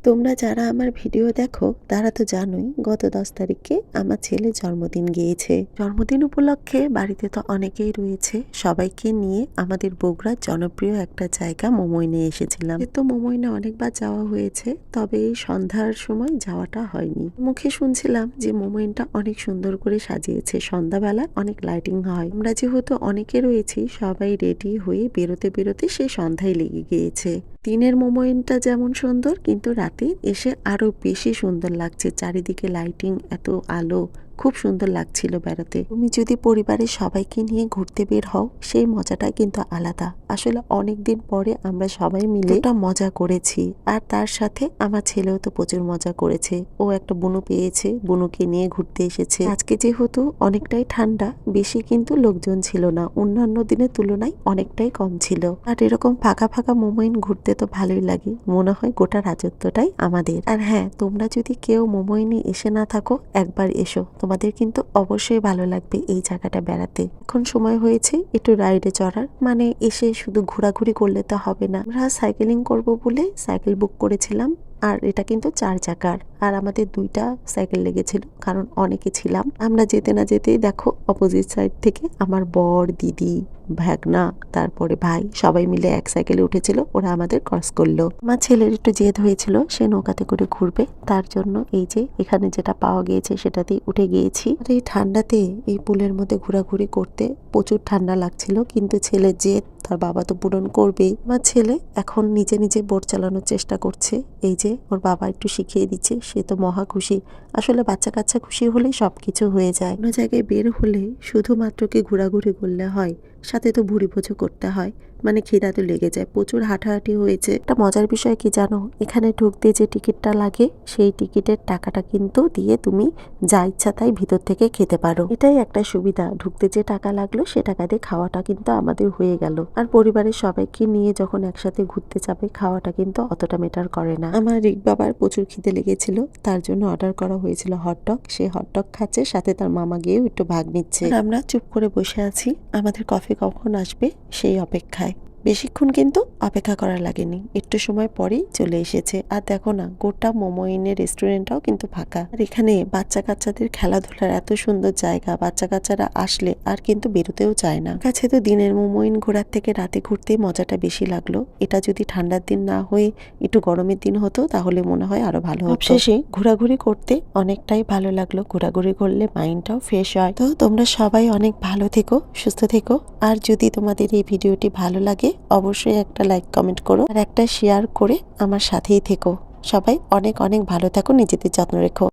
তোমরা যারা আমার ভিডিও দেখো তারা তো জানোই গত 10 তারিখে আমার ছেলের জন্মদিন গিয়েছে। জন্মদিন উপলক্ষে বাড়িতে তো অনেকেই রয়েছে, সবাইকে নিয়ে আমাদের বগুড়ার জনপ্রিয় একটা জায়গা মোমোইনে এসেছিলাম। তো মোমোইনে অনেকবার যাওয়া হয়েছে, তবে এই সন্ধ্যার সময় যাওয়াটা হয়নি। মুখে শুনছিলাম যে মোমোইনটা অনেক সুন্দর করে সাজিয়েছে, সন্ধ্যাবেলা অনেক লাইটিং হয়। আমরা যেহেতু অনেকে রয়েছি, সবাই রেডি হয়ে বেরোতে বেরোতে সেই সন্ধ্যায় লেগে গিয়েছে। দিনের মোমোইনটা যেমন সুন্দর, কিন্তু রাতে এসে আরো বেশি সুন্দর লাগছে। চারিদিকে লাইটিং, এত আলো, খুব সুন্দর লাগছিল বেড়াতে। তুমি যদি পরিবারের সবাইকে নিয়ে ঘুরতে বের হও, সেই মজাটা কিন্তু আলাদা। আসলে অনেকদিন পরে আমরা সবাই মিলে একটা মজা করেছি, আর তার সাথে আমার ছেলেও তো প্রচুর মজা করেছে। ও একটা বুনু পেয়েছে, বুনুকে নিয়ে ঘুরতে এসেছে। আজকে যেহেতু অনেকটাই ঠান্ডা, বেশি কিন্তু লোকজন ছিল না, অন্যান্য দিনের তুলনায় অনেকটাই কম ছিল। আর এরকম ফাঁকা ফাঁকা মোমোইন ঘুরতে তো ভালোই লাগে, মনে হয় গোটা রাজত্বটাই আমাদের। আর হ্যাঁ, তোমরা যদি কেউ মোমোইনে এসে না থাকো, একবার এসো, তোমাদের কিন্তু অবশ্যই ভালো লাগবে এই জায়গাটা বেড়াতে। এখন সময় হয়েছে একটু রাইডে চড়ার, মানে এসে শুধু ঘোরাঘুরি করলে তো হবে না। আমরা সাইকেলিং করব বলে সাইকেল বুক করেছিলাম, আর এটা কিন্তু 4 চাকার, আর আমাদের 2টা সাইকেল লেগেছিল, কারণ অনেকে ছিলাম। আমরা যেতে না যেতেই দেখো অপোজিট সাইড থেকে আমার বর, দিদি, ভাগনা, তারপরে ভাই সবাই মিলে এক সাইকেলে উঠেছিল, ওরা আমাদের ক্রস করলো। আমার ছেলের একটু জেদ হয়েছিল সে নৌকাতে করে ঘুরবে, তার জন্য এই যে এখানে যেটা পাওয়া গিয়েছে সেটাতেই উঠে গিয়েছি। আর এই ঠান্ডাতে এই পুলের মধ্যে ঘোরাঘুরি করতে প্রচুর ঠান্ডা লাগছিল, কিন্তু ছেলের জেদ তার বাবা তো পূরণ করবেই। আমার ছেলে এখন নিজে নিজে বোট চালানোর চেষ্টা করছে, এই যে ওর বাবা একটু শিখিয়ে দিচ্ছে, সে তো মহা খুশি। আসলে বাচ্চা কাচ্চা খুশি হলেই সবকিছু হয়ে যায়। কোনো জায়গায় বের হলে শুধুমাত্র কি ঘোরাঘুরি করলে হয়, সাথে তো ভুড়ি ভোজও করতে হয়, মানে খিদা তো লেগে যায়। প্রচুর হাঁটাহাঁটি হয়েছে। একটা মজার বিষয় কি জানো, এখানে ঢুকতে যে টিকিটটা লাগে, সেই টিকিটের টাকাটা কিন্তু দিয়ে তুমি যা ইচ্ছা তাই ভিতর থেকে খেতে পারো। এটাই একটা সুবিধা, ঢুকতে যে টাকা লাগলো সে টাকা দিয়ে খাওয়াটা কিন্তু আমাদের হয়ে গেল। আর পরিবারের সবাইকে নিয়ে যখন একসাথে ঘুরতে যাবে, খাওয়াটা কিন্তু অতটা ম্যাটার করে না। আমার রিক বাবার প্রচুর খিদে লেগেছিল, তার জন্য অর্ডার করা হয়েছিল হটডগ। সে হটডগ খাচ্ছে, সাথে তার মামা গিয়েও একটু ভাগ নিচ্ছে। আমরা চুপ করে বসে আছি, আমাদের কফি কখন আসবে সেই অপেক্ষায়। বেশিক্ষণ কিন্তু অপেক্ষা করা লাগেনি, একটু সময় পরেই চলে এসেছে। আর দেখো না, গোটা মোমোইনের রেস্টুরেন্টটাও কিন্তু ফাঁকা। আর এখানে বাচ্চা কাচ্চাদের খেলাধুলার এত সুন্দর জায়গা, বাচ্চা কাচ্চারা আসলে আর কিন্তু বেরোতেও চায় না। কাছে তো দিনের মোমোইন ঘোরার থেকে রাতে ঘুরতে মজাটা বেশি লাগলো। এটা যদি ঠান্ডার দিন না হয়ে একটু গরমের দিন হতো, তাহলে মনে হয় আরো ভালো হতো। শেষে ঘোরাঘুরি করতে অনেকটাই ভালো লাগলো, ঘোরাঘুরি করলে মাইন্ডটাও ফ্রেশ হয়। তো তোমরা সবাই অনেক ভালো থেকো, সুস্থ থেকো। আর যদি তোমাদের এই ভিডিওটি ভালো লাগে, অবশ্যই একটা লাইক কমেন্ট করো, আর একটা শেয়ার করে আমার সাথেই থেকো। সবাই অনেক অনেক ভালো থাকো, নিজেদের যত্ন রেখো।